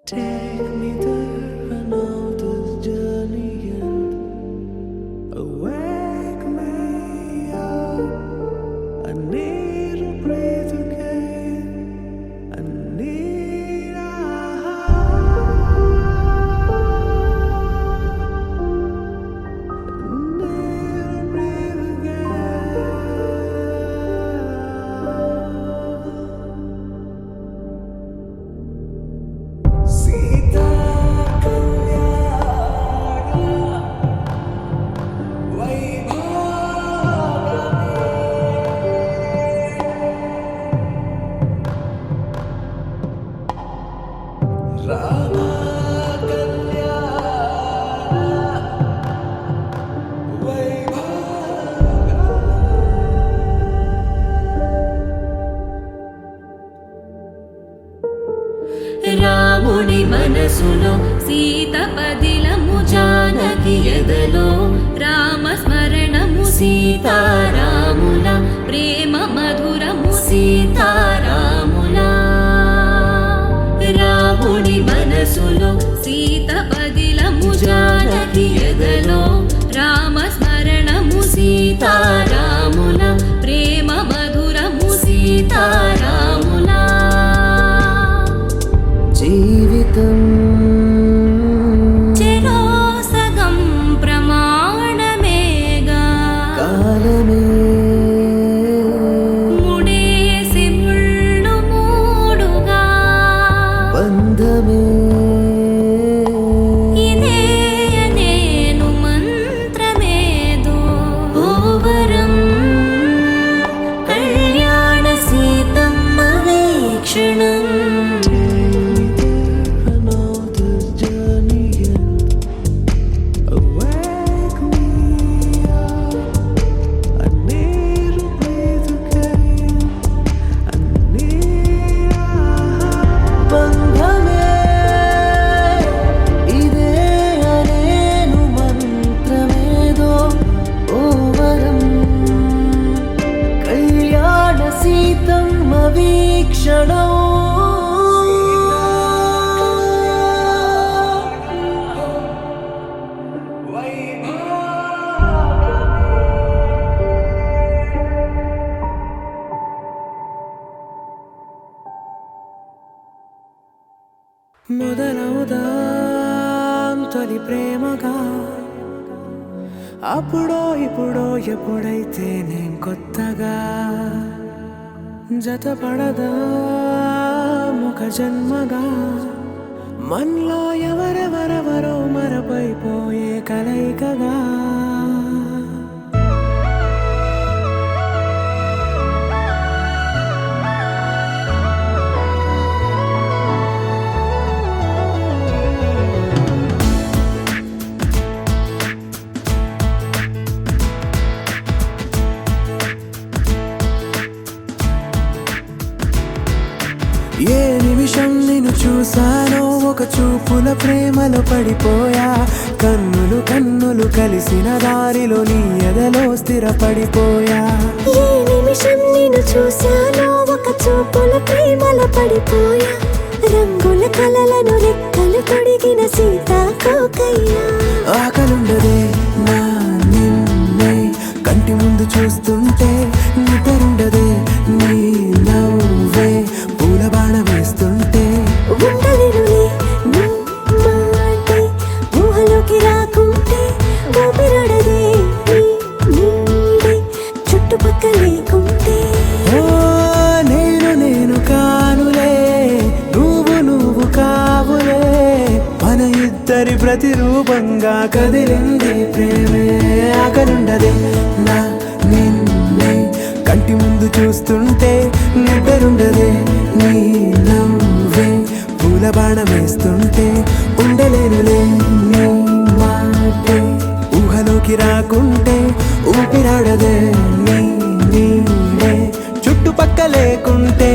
Take me there, I know this journey ends. Wake me up, I need to breathe again. I need a breathe again. Sita రాముని మనసులో సీత పదిలము జానకి ఎదలో రామస్మరణము సీతారాముల ప్రేమ మధురము సీతారాముల రాముని మనసులో సీత పదిలము జానకి ఎదలో రామస్మరణము సీతారాముల ప్రేమ మధురము సీతారాముల జీవితం చెరో సగం ప్రమాణమేగా కాలమే ముడేసి ముళ్ళు మూడుగా బంధమే ఇదే నేను మంత్రమేదో ఓవరం కళ్యాణ సీతమ్మ వీక్షణం మొదలవుదాం తొలి ప్రేమగా అప్పుడో ఇప్పుడో ఎప్పుడైతే నేను కొత్తగా జతపడదా ఒక జన్మగా మనలో ఎవరెవరెవరో మరపైపోయే కలయికగా ఏ నిమిషం నిన్ను చూసానో ఒక చూపుల ప్రేమలో పడిపోయా కన్నులు కన్నులు కలిసిన దారిలో నీ ఎదలో స్థిరపడిపోయా ఏ నిమిషం నిన్ను చూశానో ఒక చూపుల ప్రేమలో పడిపోయా రంగుల కలలను రెక్కలు తొడిగిన సీతాకోకయ్యా ఆకలుండదే నా నిన్నే కంటి ముందు చూస్తుంటే నిద్రుండదే నీ నవ్వే పూల బాణ వేస్తుంటే ఉండలేనులే నీ మాటే ఊహలోకి రాకుంటే ఊపిరాడదే నీ నీడే చుట్టుపక్కల లేకుంటే ఓ నేను కానులే నువ్వు కావులే మన ఇద్దరి ప్రతిరూపంగా కదిలింది ప్రేమే ఆకలుండదే నా నిన్నే కంటి ముందు చూస్తుంటే నిద్రుండదే నీ నవ్వే పూల బాణం వేస్తుంటే ఉండలేనులే నీ మాటే ఊహలోకి రాకుంటే ఊపిరాడదే నీ నీడే చుట్టుపక్క లేకుంటే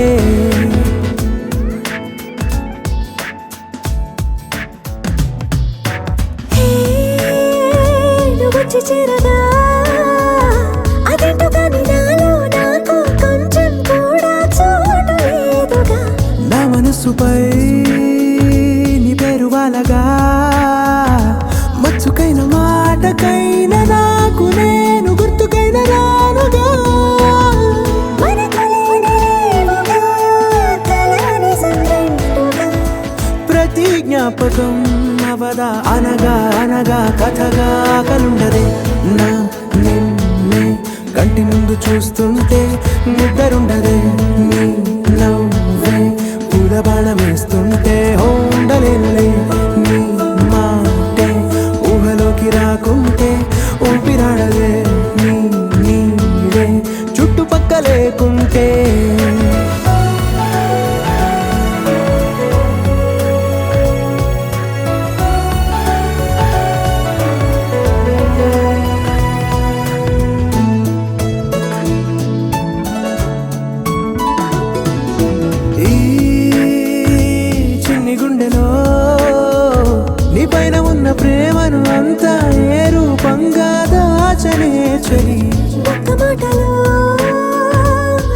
నువ్వు వచ్చి చేరగా అదేంటో కానీ నాలో నాకు కొంచెం కూడా చోటు లేదుగా నా మనసుపై జ్ఞాపకం అవదా అనగా అనగా కథగా కలుండదే నా నిన్నే కంటి ముందు చూస్తుంటే నిద్రుండదే నీ నవ్వే పూలబాణమేస్తుంటే ఉండలేనులే నీ మాటే ఊహలోకి రాకుంటే ఊపిరాడదే నీ నీడే చుట్టుపక్క లేకుంటే ప్రేమను అంతా ఏ రూపంగా దాచనే చలి ఒక్క మాటలో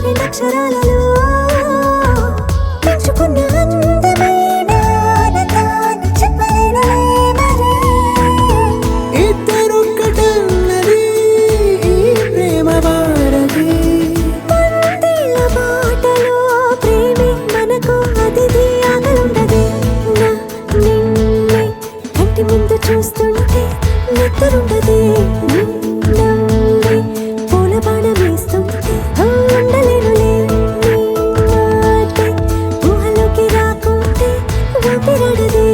రెండక్షరాలలో పెంచుకున్న అందమైన ఆనందాన్ని చెప్పలేనులే మరి. ఇద్దరొక్కటన్నది ఈ ప్రేమ వారది వందేళ్ల మాటలో ప్రేమే మనకు అతిథి ఆగలుండదే నా నిన్నే కంటి ముందు చూస్తుంటే నిద్రుండదే నవ్వే పూల బాణం వేస్తుంటే ఉండలేనులే నీ మాటే ఊహలోకి రాకుంటే ఊపిరాడదే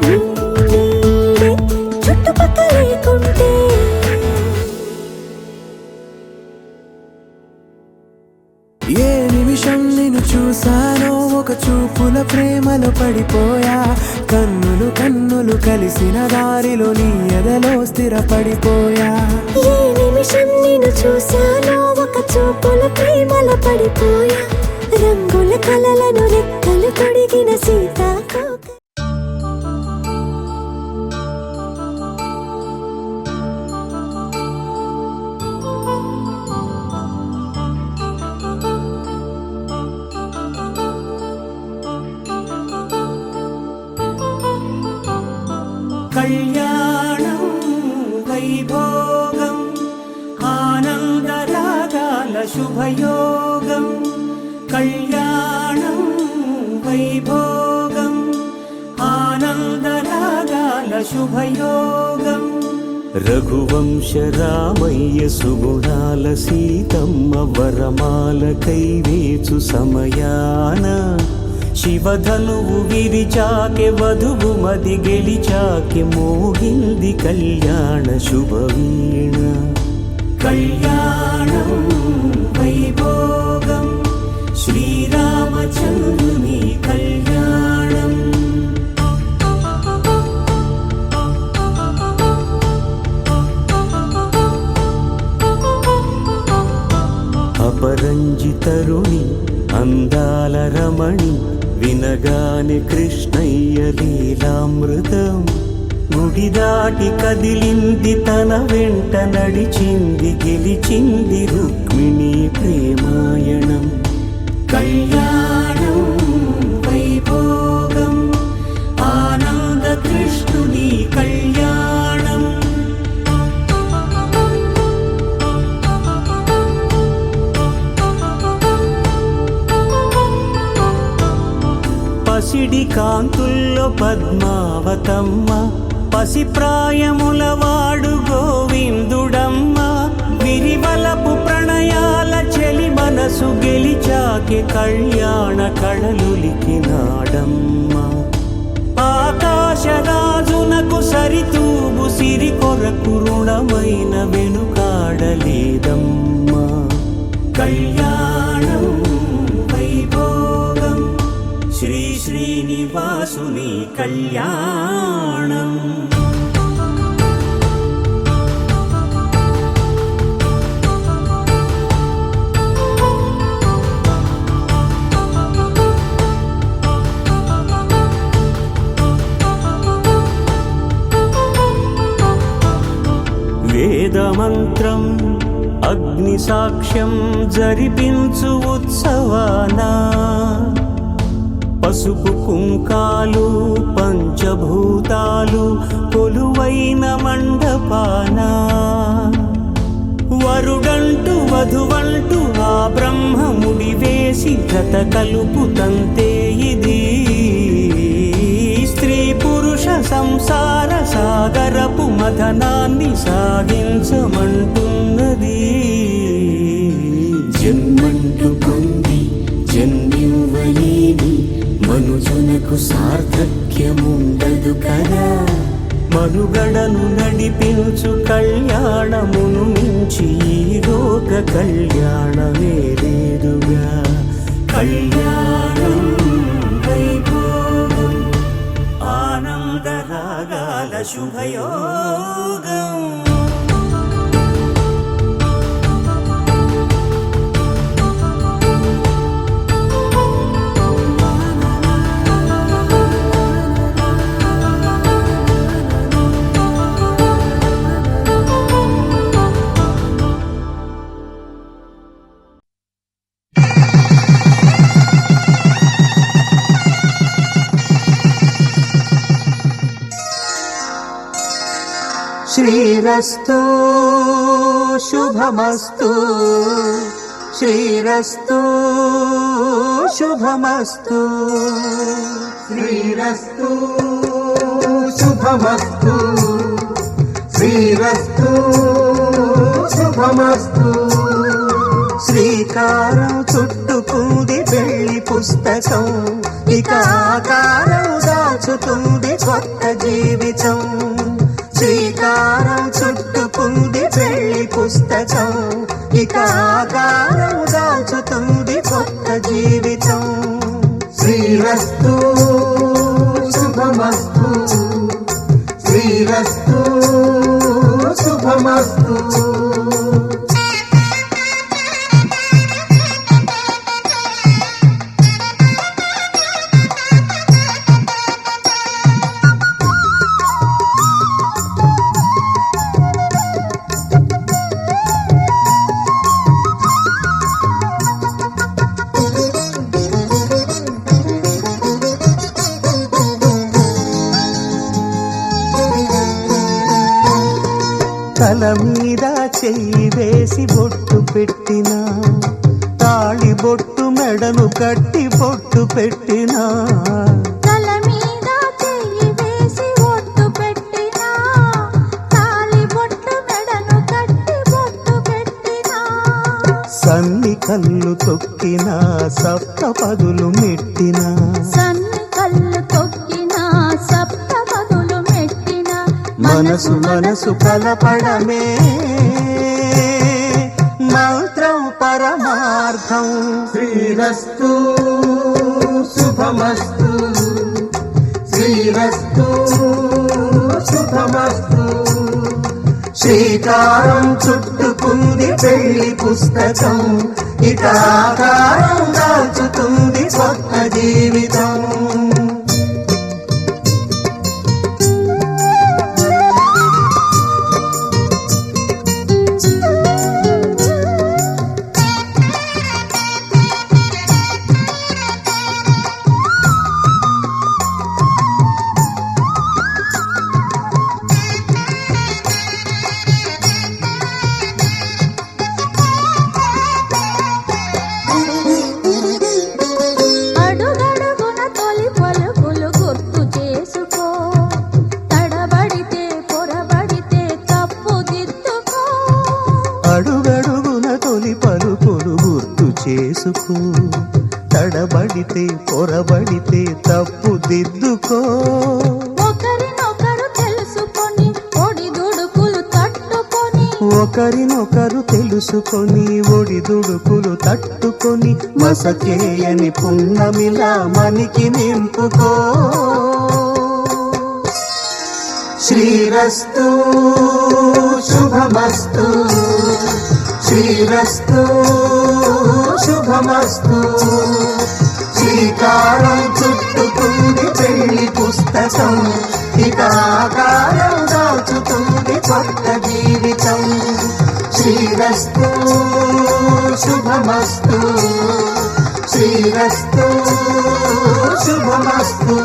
నీ నీడే చుట్టుపక్క లేకుంటే. ఏ నిమిషం నిన్ను చూసానో ఒక చూపుల ప్రేమలో పడిపోయా కన్నులు కన్నులు కలిసిన దారిలో నీ ఎదలో స్థిరపడిపోయా ఏ నిమిషం నిన్ను చూశానో ఒక చూపుల ప్రేమలో పడిపోయా రంగుల కలలను రెక్కలు తొడిగిన సీతాకోక. కళ్యాణం వైభోగం ఆనందరాగాల శుభయోగం కళ్యాణం వైభోగం ఆనందరాగాల శుభయోగం రఘువంశ రామయ్య సుగుణాల సీతమ్మ వరమాల కైవేచు సమయాన శివధనువు విరిచాకె వధువు మది గెలిచాకె మోగింది కళ్యాణ శుభవీణ కళ్యాణం వైభోగం శ్రీరామచంద్రుని కళ్యాణం. అపరంజితరుణి అందాల రమణి వినగానే కృష్ణయ్య లీలామృతం గుడి దాటి కదిలింది తన వెంట నడిచింది గెలిచింది రుక్మిణి ప్రేమాయణం కళ్యాణం వైభోగం ఆనంద కృష్ణుని కళ్యాణం. పసిడి కాంతుల్లో పద్మావతమ్మ పసిప్రాయముల వాడు గోవిందుడమ్మ విరివలపు ప్రణయాల చెలి మనసు గెలిచాకె కళ్యాణ కళలులికినాడమ్మ ఆకాశరాజునకు సరితూబు సిరి కొరకు రుణమైన వెనుకాడలేదమ్మా కళ్యాణం వైభోగం శ్రీ శ్రీనివాసుని కళ్యాణం. వేదమంత్రం అగ్ని సాక్ష్యం జరిపించు ఉత్సవానా పసుపు కుంకాలు పంచభూతాలు కొలువైన మండపాన వరుడంటూ వధువంటూ ఆ బ్రహ్మముడి వేసి జత కలుపుతంతే ఇది స్త్రీ పురుష సంసార సాగరపు మథనాన్ని సాగించమంటున్నది. జన్మంటూ పొంది జన్మివ్వలేని మనుజునకు సార్థక్యముండదు కదా. మనుగడను నడిపించు కళ్యాణమును మించి ఈ లోక కళ్యాణమే లేదుగా. కళ్యాణం వైభోగం ఆనందరాగాల శుభయోగం. శ్రీరస్తు శుభమస్తు, శ్రీరస్తు శుభమస్తు, శ్రీరస్తు శుభమస్తు, శ్రీరస్తు శుభమస్తు. శ్రీకారం చుట్టుకుంది పెళ్లి పుస్తకం, ఇక ఆకారం దాచుతుంది కొత్త జీవితం. శ్రీకారం చుట్టుకుంది పెళ్లి పుస్తకం, ఇక ఆకారం దాచుతుంది కొత్త జీవితం. శ్రీరస్తు శుభమస్తు, శ్రీరస్తు శుభమస్తు. తల మీద చెయ్యి వేసి బొట్టు పెట్టినా, తాళి బొట్టు మెడను కట్టి బొట్టు పెట్టినా, తల మీద చెయ్యి వేసి బొట్టు పెట్టినా, తాళి బొట్టు మెడను కట్టి బొట్టు పెట్టినా, సన్ని కళ్ళు తొక్కినా సప్త పదులు మెట్టినా, సన్ని కళ్ళు తొక్కినా సప్త పదులు మెట్టినా, మనసు మనసు కలపడమే మంత్రం పరమార్థం. శ్రీరస్తు శుభమస్తు, శ్రీరస్తు శుభమస్తు. శ్రీకారం చుట్టుకుంది పెళ్లి పుస్తకం, ఇక ఆకారం దాచుతుంది కొత్త జీవితం. అడుగడుగున తొలి పలుకులు గుర్తు చేసుకో, తడబడితే పొరబడితే తప్పు దిద్దుకో. అడుగడుగున తొలి పలుకులు గుర్తు చేసుకో, తడబడితే పొరబడితే తప్పు దిద్దుకో. ఒకరినొకరు తెలుసుకొని ఒడిదుడుకులు తట్టుకొని, ఒకరినొకరు తెలుసుకొని ఒడిదుడుకులు తట్టుకొని, మసకేయని పున్నమిలా మనికి నింపుకో. శ్రీరస్తు శుభమస్తు, శ్రీరస్తు శుభమస్తు. శ్రీకారం చుట్టుకుంది పెళ్లి పుస్తకం, ఇక ఆకారం దాచుతుంది కొత్త జీవితం. శ్రీరస్తు శుభమస్తు, శ్రీరస్తు శుభమస్తు.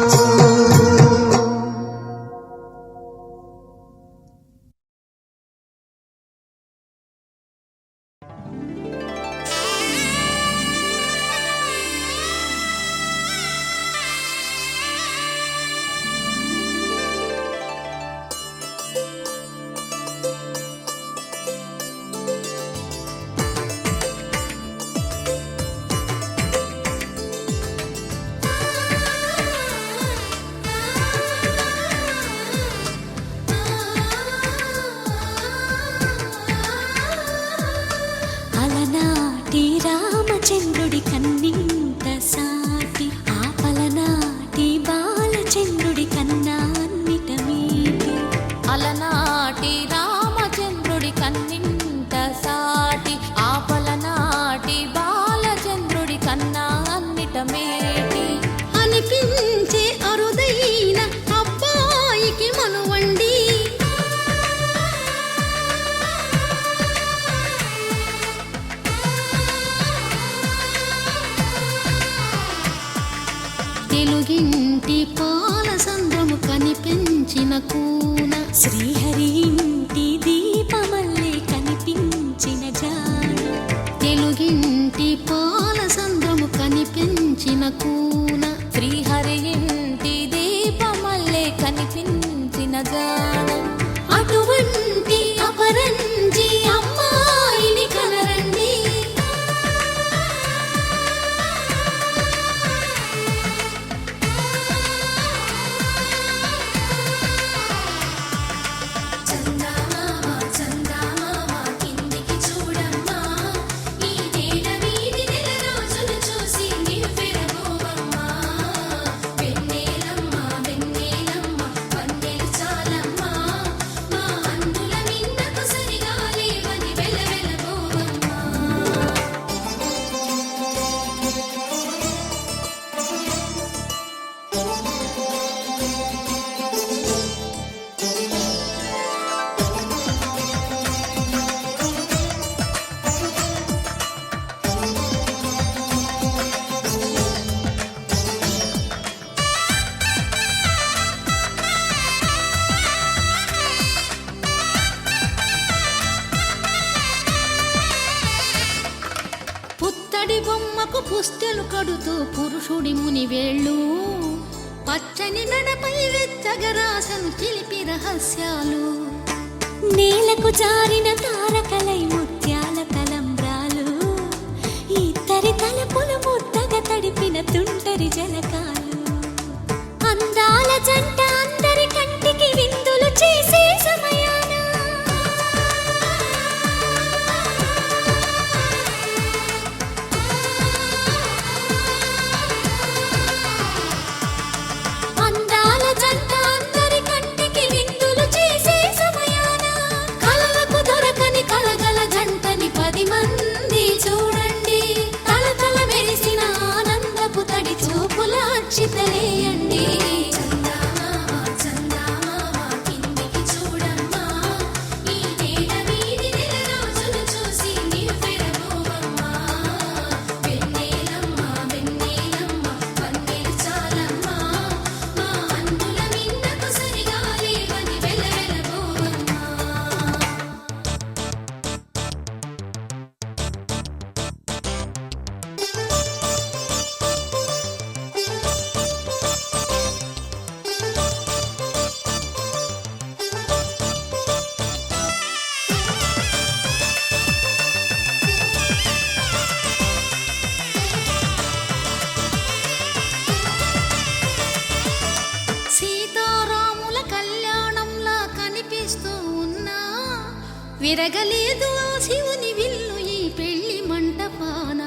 తెలుగింటి పాల సంద్రము కనిపించిన కూన శ్రీహరి ఇంటి దీపమల్లే కనిపించిన జాన తెలుగింటి పాల సంద్రము కనిపించిన కూన శ్రీహరి ఇంటి దీపమల్లే కనిపించిన జాన అటువంటి అపరంజి అమ్మాయిని కనరండి చందమామ చందమామ కిందికి చూడమ్మా ఈ నేల వీధి నెల రోజులు చూసి నివ్వెరబోవమ్మా వెన్నెలమ్మ వెన్నెలమ్మ వన్నెలు చాలమ్మా మా అందుల మిన్నకు సరిగా లేవని వెలవెలబోవమ్మా పుత్తడి బొమ్మకు పుస్తెలు కడుతూ పురుషుడి ముని వేళ్ళు పచ్చని నడపై వెచ్చగరాసను చిలిపి రహస్యాలు నేలకు జారిన తారకలై ముత్యాల తలంబ్రాలు ఇద్దరి తలపులు ముద్దగా తడిపిన తుంటరి జలకాలు అందాల జంట అందరి కంటికి విందులు చేసే సమయాన అందాల జంట అందరి కంటికి విందులు చేసే సమయాన కలలకు దొరకని కలగల జంటని 10 మంది చూడండి తలతల మెరిసిన ఆనందపు తడి చూపుల అచ్చితలేయండి చందమామ చందమామ కిందికి చూడమ్మా ఈ నేల వీధి నెల రోజులు చూసి నివ్వెరబోవమ్మా వెన్నెలమ్మ వెన్నెలమ్మ వన్నెలు చాలమ్మా మా అందుల మిన్నకు సరిగా లేవని వెలవెలబోవమ్మా సీతారాముల కళ్యాణంలా కనిపిస్తూ ఉన్నా విరగలేదు ఆ శివుని విల్లు ఈ పెళ్లి మంటపాన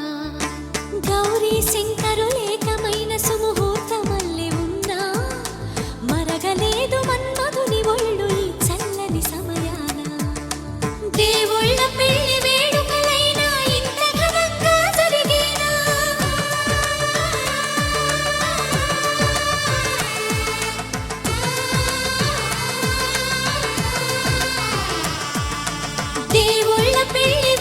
గౌరీ శంకరులేకమైన సుముహూర్తమల్లె ఉన్నా మరగలేదు మన్మధుని ఒళ్ళు ఈ చల్లని సమయాన దేవుళ్ళ పెళ్లి వేడుకలైనా ఇంత ఘనంగా జరిగేనా దేవుళ్ళ పెళ్లి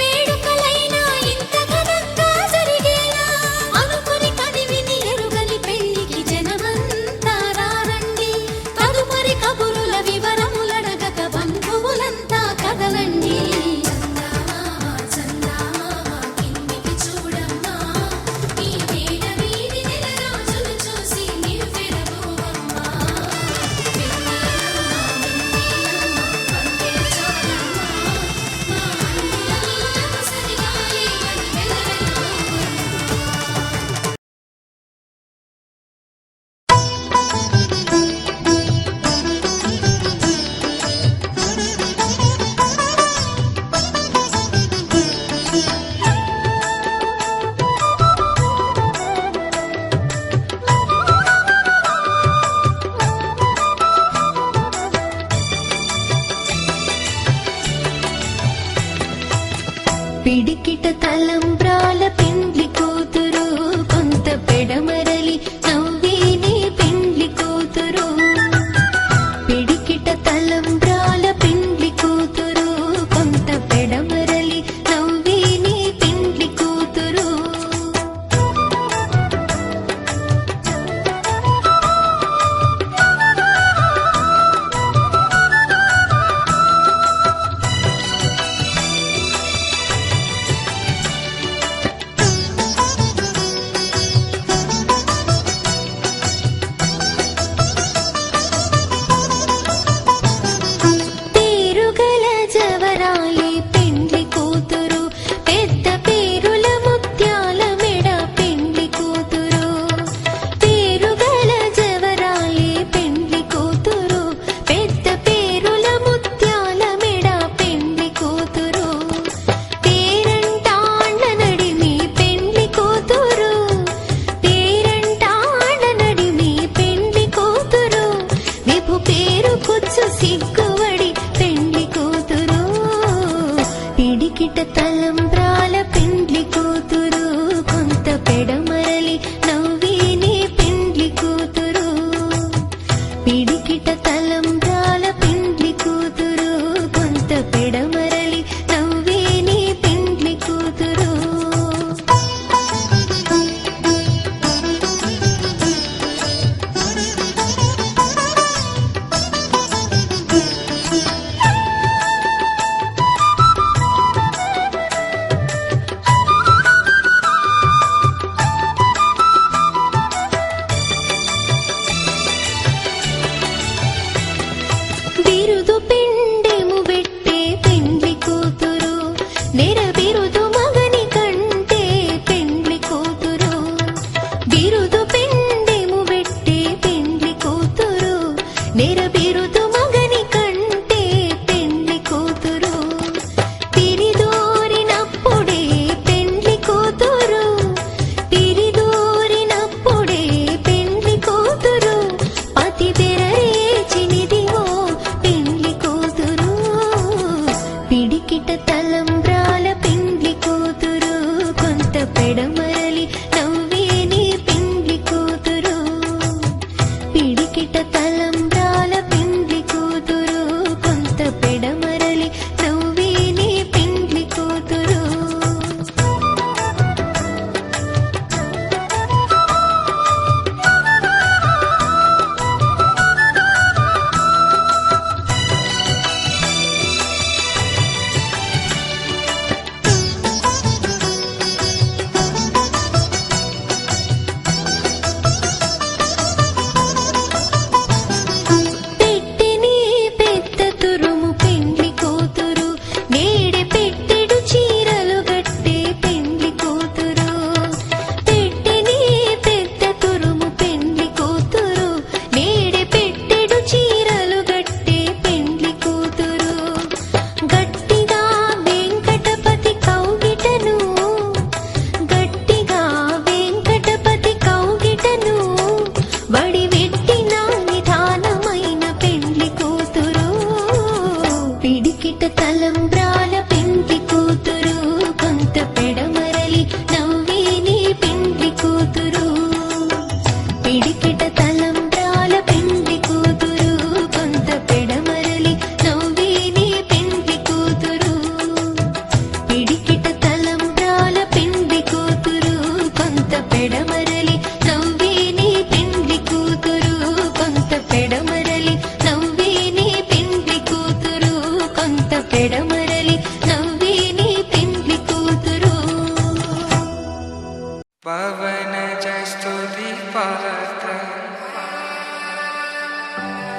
పాత్ర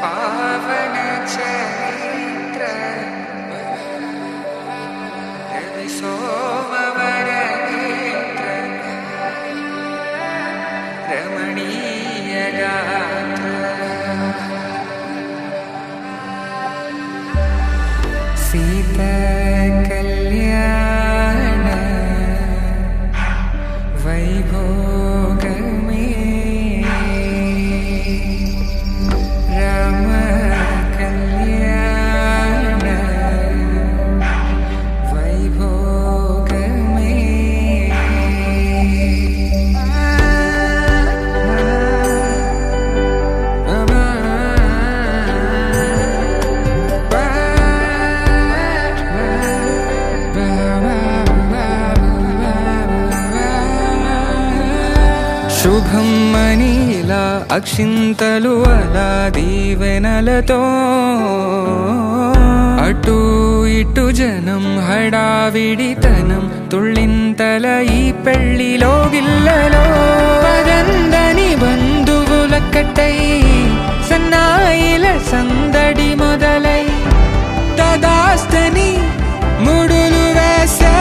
పావన చరిత్ర రవి సోమవర నేత్ర రమణీయ గాత్ర సీత కళ్యాణ వైభోగమే రామ కళ్యాణ వైభోగమే శుభం మనీలా అక్షింతలు అలా దీవెనలతో అటు ఇటు జనం హడావిడితనం తుళ్ళింతల ఈ పెళ్లిలో గిల్లలో పదందని బంధువులక్కటై సన్నాయిల సందడి మొదలై తదాస్తని ముడులు వేసే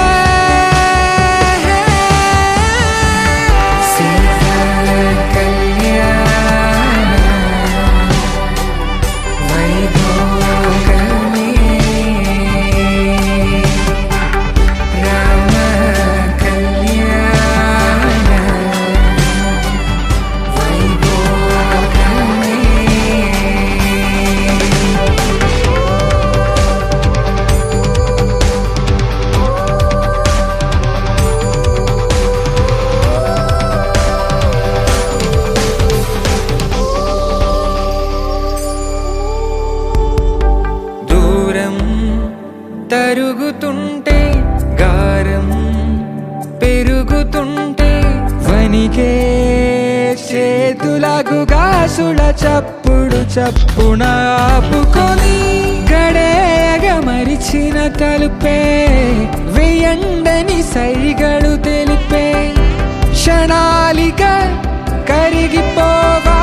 తరుగుతుంటే గారం పెరుగుతుంటే వనికే చేతులకు గాసుల చప్పుడు చప్పున ఆపుకొని గడేగ మరిచిన తలుపే వెయ్యండని సైగలు తెలిపే క్షణాలిక కరిగిపోవా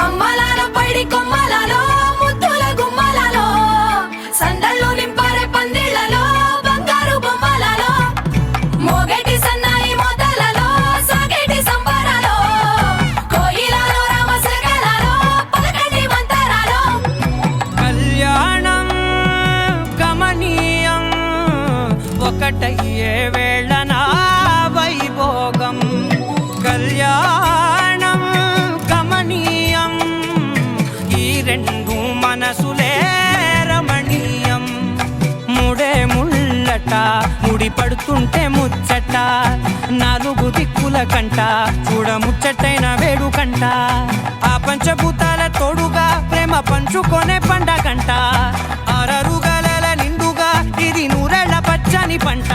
అమ్మలాలో పడి కొమ్మలలో ముద్దుల గుమ్మలలో సందళ్ళు నింపారే పందిళ్లలో బంగారు బొమ్మలలో మోగేటి సన్నాయి మోతలలో సాగేటి సంబరాలో కోయిలలో రామసగలలో పలకటి మంతరాలో కళ్యాణం గమనీయం ఒకటయ్యే వేళన వైభోగం కళ్యాణం గమనీయం ఈ రెండు మనసులే రమణీయం ముడే ముళ్ళట ముడి పడుతుంటే ముచ్చట నాలుగు దిక్కుల కంట చూడ ముచ్చటైన వేడుకంట ఆ పంచభూతాల తోడుగా ప్రేమ పంచుకొనే పండగంట అరరుగల నిండుగా ఇది నూరెళ్ళ పచ్చని పంట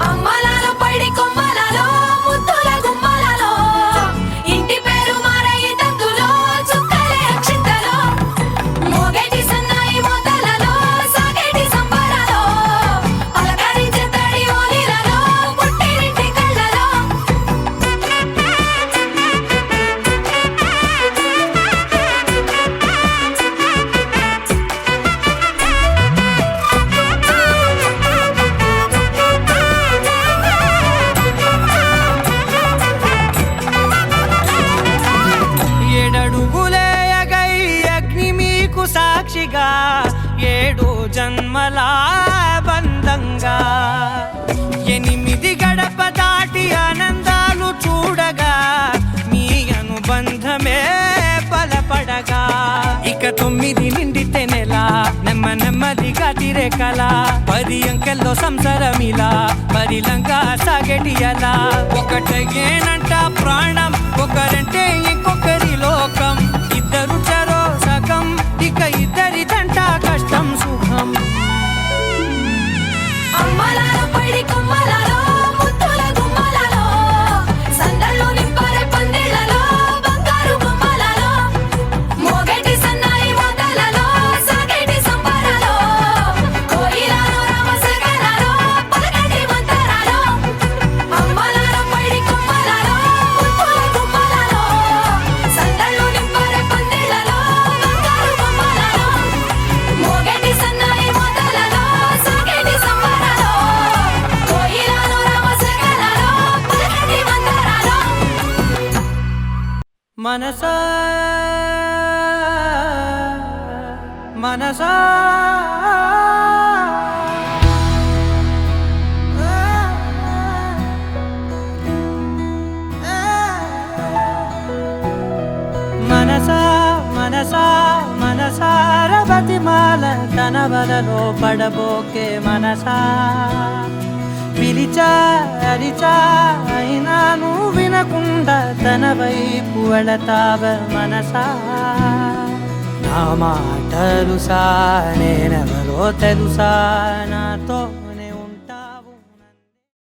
అమ్మలాలో పడి కొమ్మలలో ముద్దుల గుమ్మలలో ఇంటి పేరు మారయ్య తందులో చుక్కలే అక్షింతలో మోగేటి సన్నాయి మోతలలో సాగేటి సంబరాలో అలకరించే తడి ఓలిలలో పుట్టినింటి కళ్ళలో కల 10 అంకెల్లో సంసారమిలా పరిలంగా సాగేటియలా ఒకటేనంట ప్రాణం ఒకరంటే ఇంకొకరి లోకం ఇద్దరు చరో సగం ఇక ఇద్దరిదంట కష్టం సుఖం అమ్మలాలో పడి కొమ్మలాలో ముద్దుల గుమ్మలాలో సందళ్ళు నింపారే పందిళ్ళలో బంగారు బొమ్మలాలో మోగేటి సన్నాయి మోతలలో సాగేటి సంబరాలో కోయిలాలో రామశకనాలో పలకటి మంతరాలో అమ్మలాలో పడి కొమ్మలాలో ముద్దుల గుమ్మలాలో సందళ్ళు నింపారే పందిళ్ళలో బంగారు బొమ్మలాలో మోగేటి సన్నాయి మోతలలో సాగేటి సంబరాలో కోయిలాలో రామశకనాలో పలకటి మంతరాలో మనసా మనసా మనసా మనసా మనసార బతిమాల తన వలలో పడబోకే మనసా పిలిచా అరిచా అయినా నువ్వు వినకుండా తన వైపు వెళతావ మనసా నా మాటలుసా నేనెవరో తెలుసా నాతో